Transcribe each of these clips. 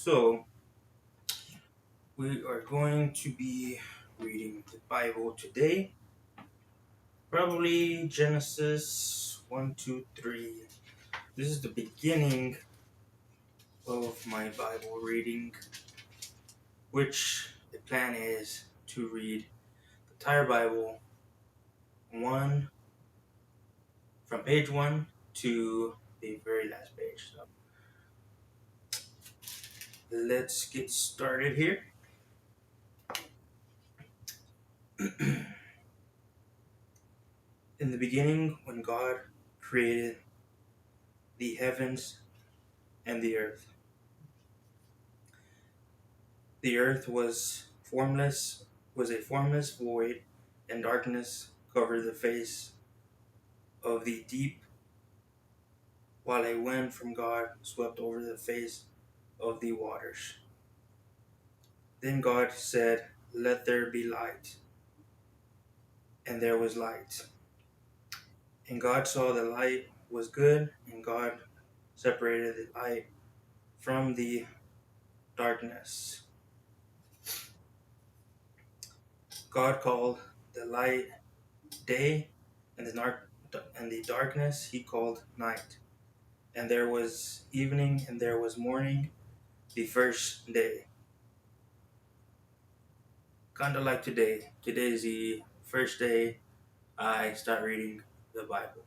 So, we are going to be reading the Bible today. Probably Genesis 1, 2, 3. This is the beginning of my Bible reading, which the plan is to read the entire Bible one from page 1 to the very last page. So, let's get started here. In the beginning, when God created the heavens and the earth was a formless void, and darkness covered the face of the deep, while a wind from God swept over the face of the waters. Then God said, "Let there be light," and there was light. And God saw the light was good, and God separated the light from the darkness. God called the light day, and the darkness he called night. And there was evening, and there was morning, the first day. Kind of like today. Today is the first day I start reading the Bible.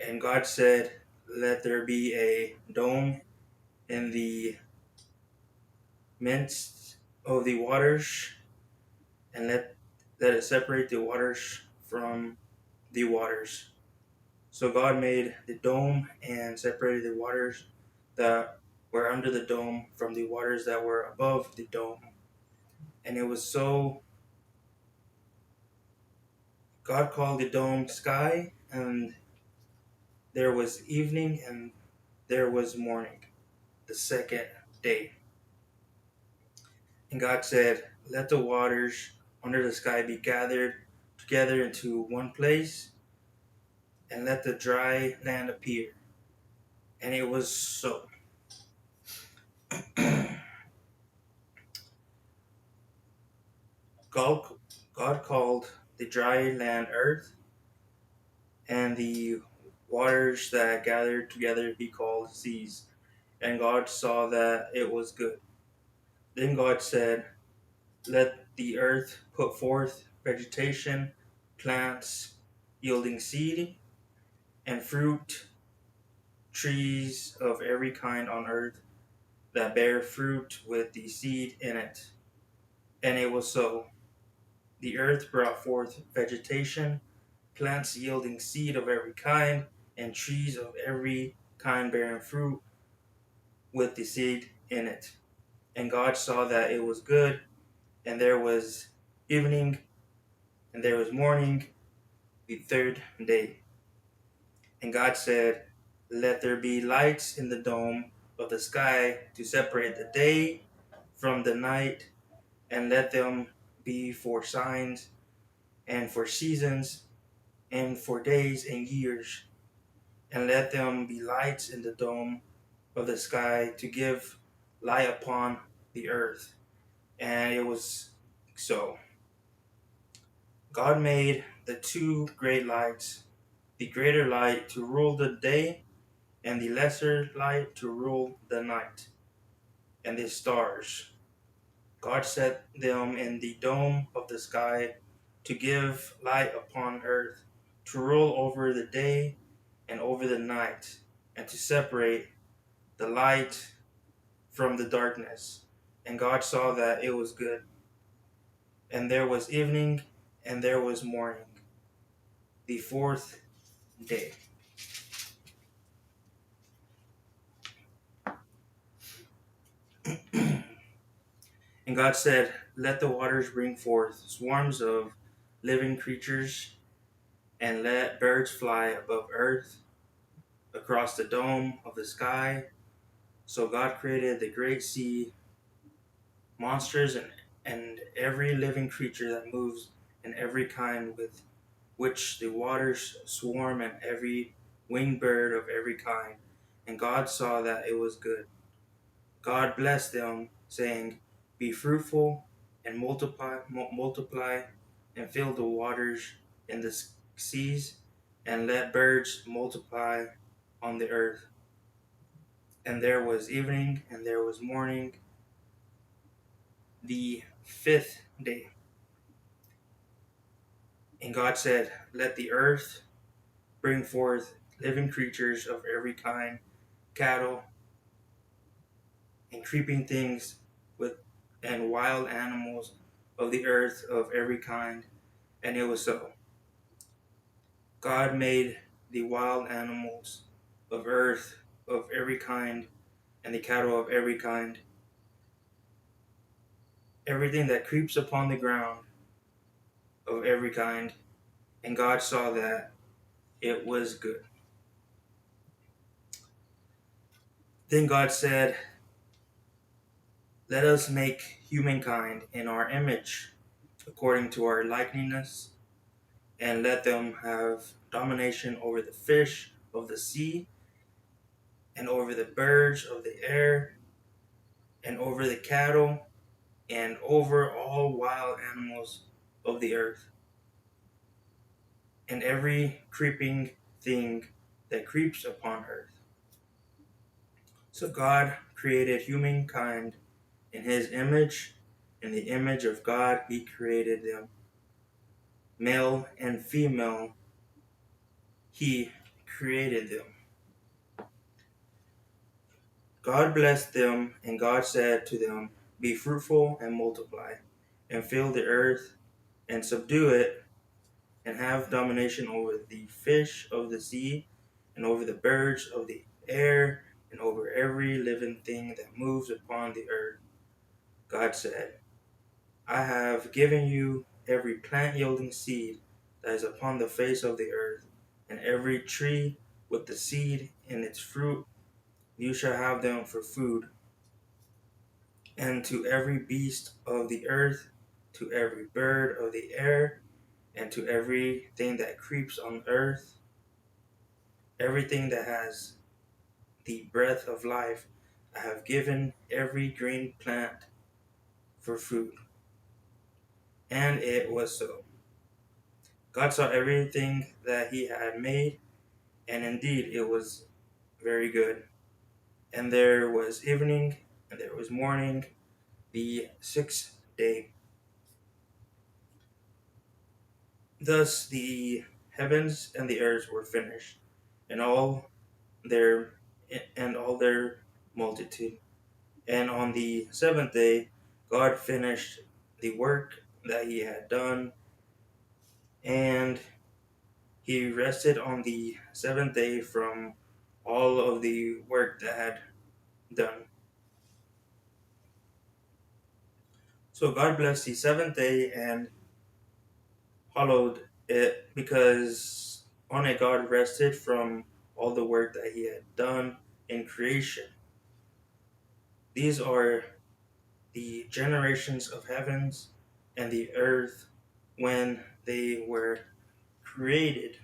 And God said, "Let there be a dome in the midst of the waters, and let it separate the waters from the waters." So God made the dome and separated the waters that were under the dome from the waters that were above the dome. And it was so. God called the dome sky, and there was evening, and there was morning, the second day. And God said, "Let the waters under the sky be gathered together into one place, and let the dry land appear." And it was so. God, God called the dry land earth, and the waters that gathered together he called seas. And God saw that it was good. Then God said, "Let the earth put forth vegetation, plants yielding seed, and fruit, trees of every kind on earth that bear fruit with the seed in it." And it was so. The earth brought forth vegetation, plants yielding seed of every kind, and trees of every kind bearing fruit with the seed in it. And God saw that it was good, and there was evening, and there was morning, the third day. And God said, "Let there be lights in the dome of the sky to separate the day from the night, and let them be for signs, and for seasons, and for days and years. And let them be lights in the dome of the sky to give light upon the earth." And it was so. God made the two great lights, the greater light to rule the day, and the lesser light to rule the night, and the stars. God set them in the dome of the sky to give light upon earth, to rule over the day and over the night, and to separate the light from the darkness. And God saw that it was good. And there was evening, and there was morning, the fourth day. And God said, "Let the waters bring forth swarms of living creatures, and let birds fly above earth across the dome of the sky." So God created the great sea monsters and every living creature that moves, and every kind with which the waters swarm, and every winged bird of every kind. And God saw that it was good. God blessed them, saying, "Be fruitful and multiply and fill the waters in the seas, and let birds multiply on the earth." And there was evening, and there was morning, the fifth day. And God said, "Let the earth bring forth living creatures of every kind, cattle and creeping things with and wild animals of the earth of every kind." And it was so. God made the wild animals of earth of every kind, and the cattle of every kind, everything that creeps upon the ground of every kind. And God saw that it was good. Then God said, "Let us make humankind in our image, according to our likeness, and let them have domination over the fish of the sea, and over the birds of the air, and over the cattle, and over all wild animals of the earth, and every creeping thing that creeps upon earth." So God created humankind in his image. In the image of God, he created them. Male and female, he created them. God blessed them, and God said to them, "Be fruitful and multiply, and fill the earth, and subdue it, and have domination over the fish of the sea, and over the birds of the air, and over every living thing that moves upon the earth." God said, "I have given you every plant yielding seed that is upon the face of the earth, and every tree with the seed in its fruit. You shall have them for food. And to every beast of the earth, to every bird of the air, and to everything that creeps on earth, everything that has the breath of life, I have given every green plant for food." And it was so. God saw everything that he had made, and indeed it was very good. And there was evening, and there was morning, the sixth day. Thus the heavens and the earth were finished, and their all their multitude. And on the seventh day, God finished the work that he had done, and he rested on the seventh day from all of the work that had done. So God blessed the seventh day and hallowed it, because on it God rested from all the work that he had done in creation. These are the generations of heavens and the earth when they were created.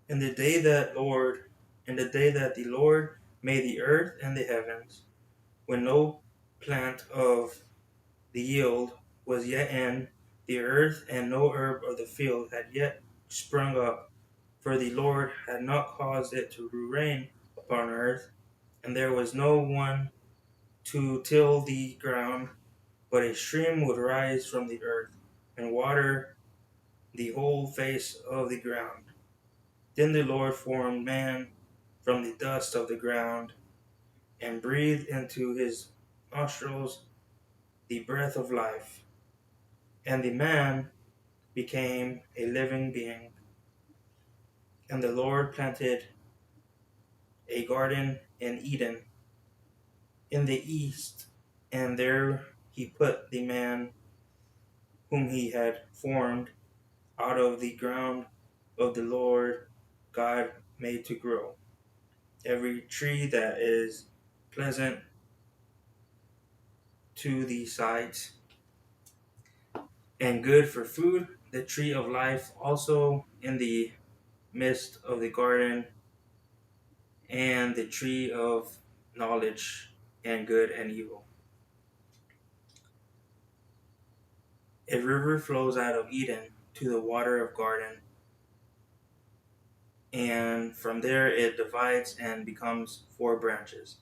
In the day that Lord, in the day that the Lord made the earth and the heavens, when no plant of the yield was yet in the earth, and no herb of the field had yet sprung up, for the Lord had not caused it to rain upon earth, and there was no one to till the ground, but a stream would rise from the earth and water the whole face of the ground. Then the Lord formed man from the dust of the ground, and breathed into his nostrils the breath of life, and the man became a living being. And the Lord planted a garden in Eden in the east, and there he put the man whom he had formed out of the ground of the Lord God made to grow. Every tree that is pleasant to the sight and good for food, the tree of life also in the midst of the garden, and the tree of knowledge and good and evil. A river flows out of Eden to the water of garden, and from there it divides and becomes four branches.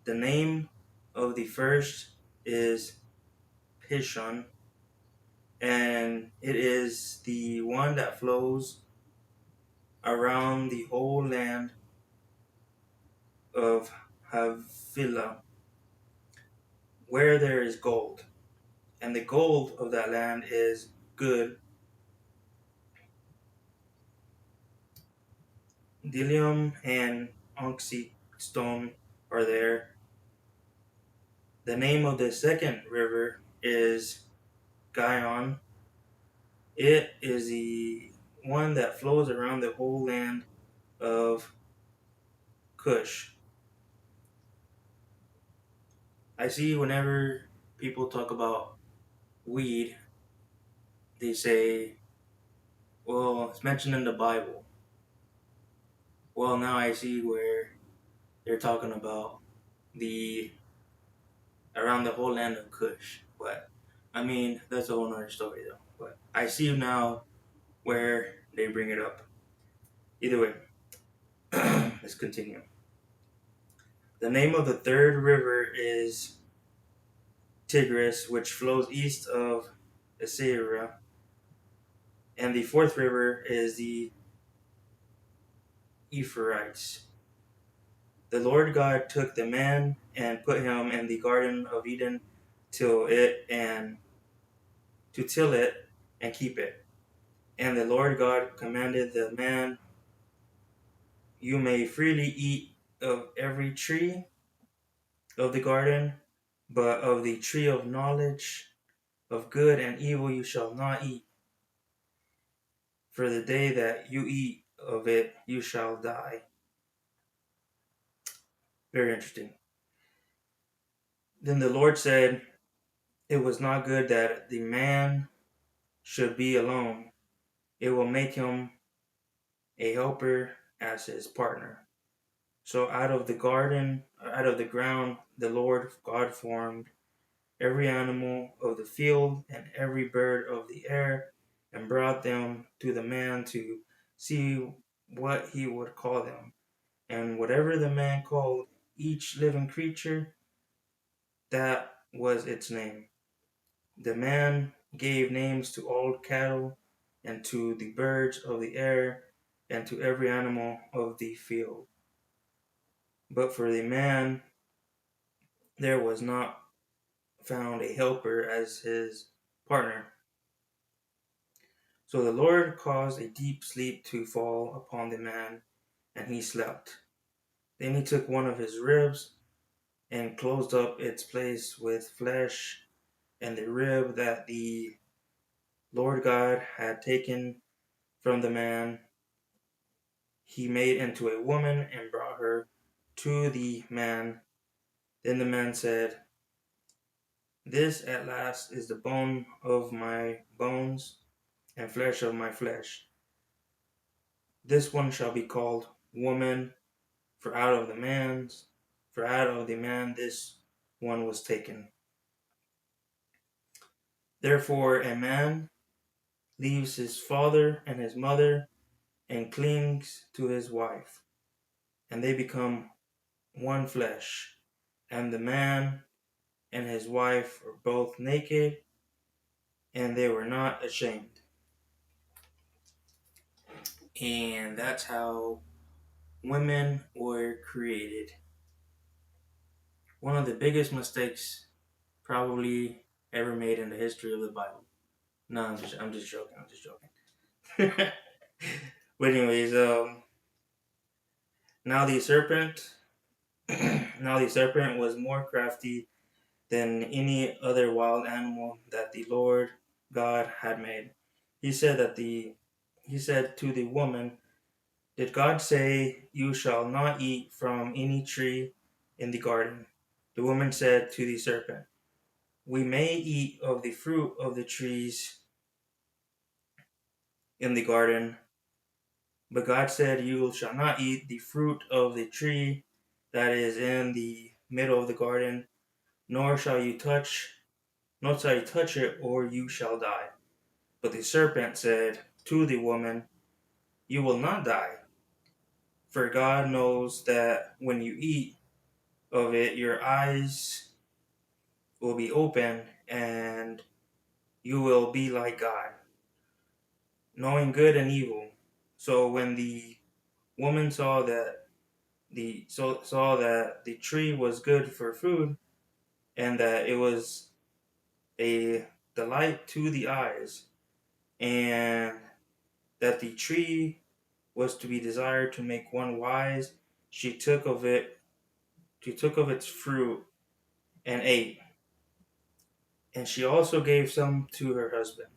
The name of the first is Pishon, and it is the one that flows around the whole land of Havilah, where there is gold. And the gold of that land is good. Dillium and onyx stone are there. The name of the second river is Gihon. It is the one that flows around the whole land of Cush. I see whenever people talk about weed, they say, well, it's mentioned in the Bible. Well, now I see where they're talking about the around the whole land of Cush. But I mean, that's a whole nother story though. But I see now where they bring it up. Either way, let's continue. The name of the third river is Tigris, which flows east of Assyria, and the fourth river is the Euphrates. The Lord God took the man and put him in the Garden of Eden till it and to till it and keep it. And the Lord God commanded the man, you may freely eat of every tree of the garden, but of the tree of knowledge of good and evil you shall not eat. For the day that you eat of it, you shall die. Very interesting. Then the Lord said, it was not good that the man should be alone. It will make him a helper as his partner. So out of the garden, out of the ground, the Lord God formed every animal of the field and every bird of the air, and brought them to the man to see what he would call them. And whatever the man called each living creature, that was its name. The man gave names to all cattle, and to the birds of the air, and to every animal of the field. But for the man there was not found a helper as his partner. So the Lord caused a deep sleep to fall upon the man, and he slept. Then he took one of his ribs and closed up its place with flesh, and the rib that the Lord God had taken from the man, he made into a woman and brought her to the man. Then the man said, this at last is the bone of my bones and flesh of my flesh. This one shall be called woman, for out of the man's, for out of the man this one was taken. Therefore a man leaves his father and his mother and clings to his wife, and they become one flesh. And the man and his wife were both naked, and they were not ashamed. And that's how women were created. One of the biggest mistakes probably ever made in the history of the Bible. No, I'm just joking. I'm just joking. But anyways, now the serpent, now the serpent was more crafty than any other wild animal that the Lord God had made. He said that the he said to the woman, did God say you shall not eat from any tree in the garden? The woman said to the serpent, we may eat of the fruit of the trees in the garden, But God said, "You shall not eat the fruit of the tree that is in the middle of the garden, nor shall you touch, nor shall you touch it, or you shall die." But the serpent said to the woman, "You will not die, for God knows that when you eat of it, your eyes will be open, and you will be like God, knowing good and evil." So when the woman saw that the tree was good for food, and that it was a delight to the eyes, and that the tree was to be desired to make one wise, she took of it, she took of its fruit and ate, and she also gave some to her husband,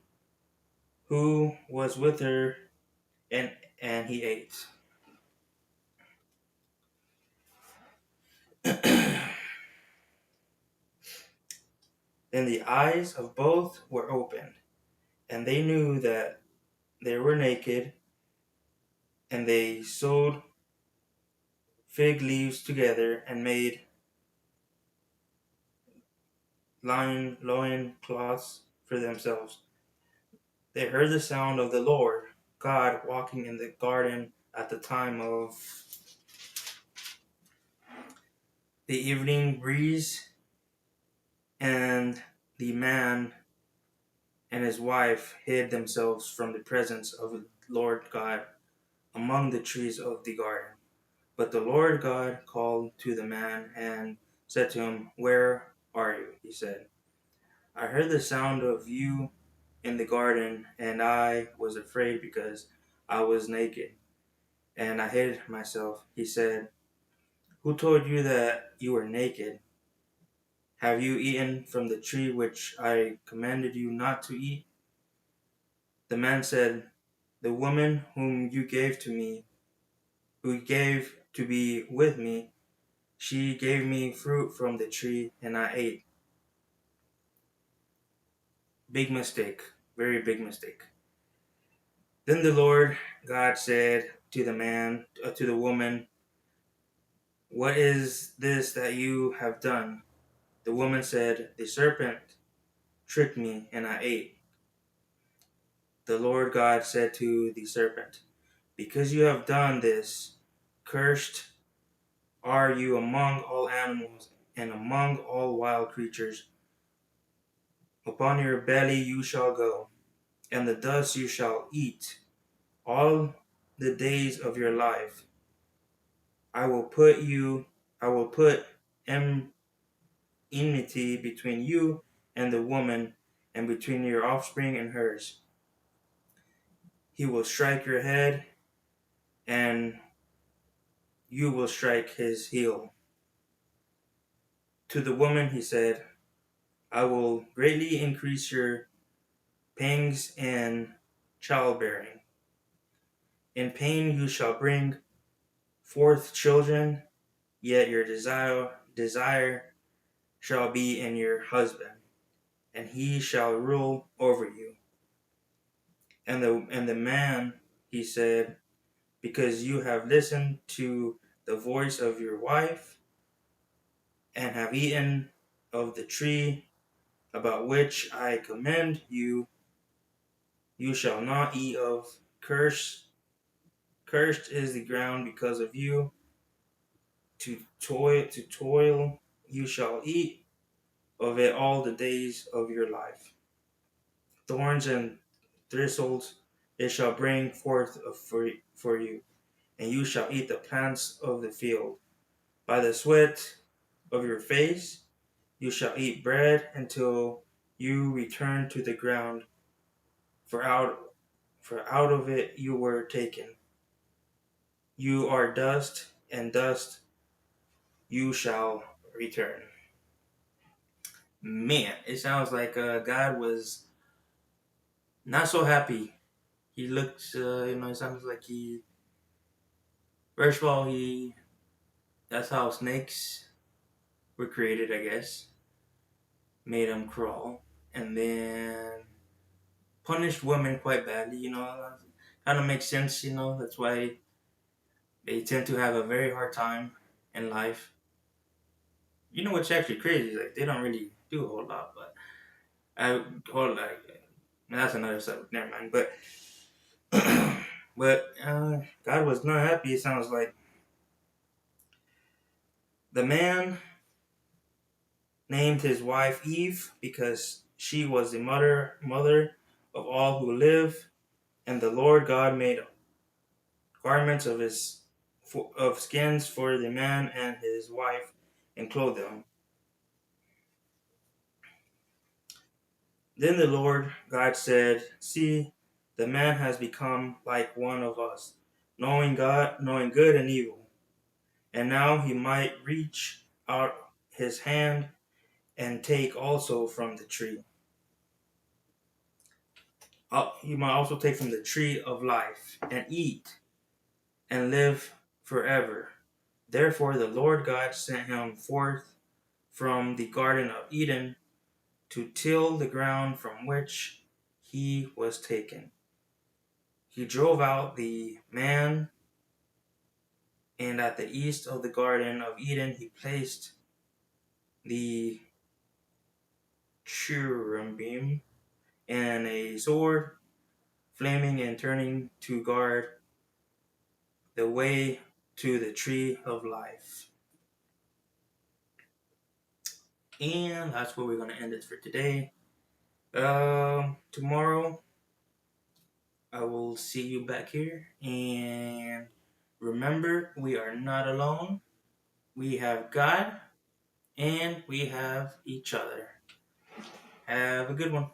who was with her, and he ate. Then the eyes of both were opened, and they knew that they were naked, and they sewed fig leaves together and made loin cloths for themselves. They heard the sound of the Lord God walking in the garden at the time of the evening breeze, and the man and his wife hid themselves from the presence of the Lord God among the trees of the garden. But the Lord God called to the man and said to him, "Where are you?" He said, "I heard the sound of you in the garden, and I was afraid because I was naked, and I hid myself." He said, "Who told you that you were naked? Have you eaten from the tree which I commanded you not to eat?" The man said, "The woman whom you gave to me, who you gave to be with me, she gave me fruit from the tree, and I ate." Big mistake. Very big mistake. Then the Lord God said to to the woman, "What is this that you have done?" The woman said, "The serpent tricked me, and I ate." The Lord God said to the serpent, "Because you have done this, cursed are you among all animals and among all wild creatures. Upon your belly you shall go, and the dust you shall eat all the days of your life. I will put you, I will put enmity between you and the woman, and between your offspring and hers. He will strike your head, and you will strike his heel." To the woman he said, "I will greatly increase your pangs in childbearing. In pain you shall bring forth children, yet your desire shall be in your husband, and he shall rule over you." And the man he said, "Because you have listened to the voice of your wife, and have eaten of the tree about which I command you, you shall not eat of. Cursed is the ground because of you. To toil you shall eat of it all the days of your life. Thorns and thistles it shall bring forth for you, and you shall eat the plants of the field. By the sweat of your face you shall eat bread until you return to the ground, for out of it you were taken. You are dust, and dust you shall return." Man, it sounds like God was not so happy. He looks, it sounds like first of all, that's how snakes were created, I guess. Made them crawl. And then punished women quite badly, kind of makes sense, That's why they tend to have a very hard time in life. What's actually crazy? Like they don't really do a whole lot, but I hold like that's another subject. Never mind. But God was not happy. It sounds like the man named his wife Eve because she was the mother of all who live, and the Lord God made garments of skins for the man and his wife, and clothed them. Then the Lord God said, "See, the man has become like one of us, knowing good and evil. And now he might reach out his hand and take also from the tree. He might also take from the tree of life and eat and live forever." Therefore the Lord God sent him forth from the Garden of Eden to till the ground from which he was taken. He drove out the man, and at the east of the Garden of Eden he placed the cherubim and a sword, flaming and turning to guard the way to the tree of life. And that's where we're going to end it for today. Tomorrow I will see you back here. And remember, we are not alone. We have God and we have each other. Have a good one.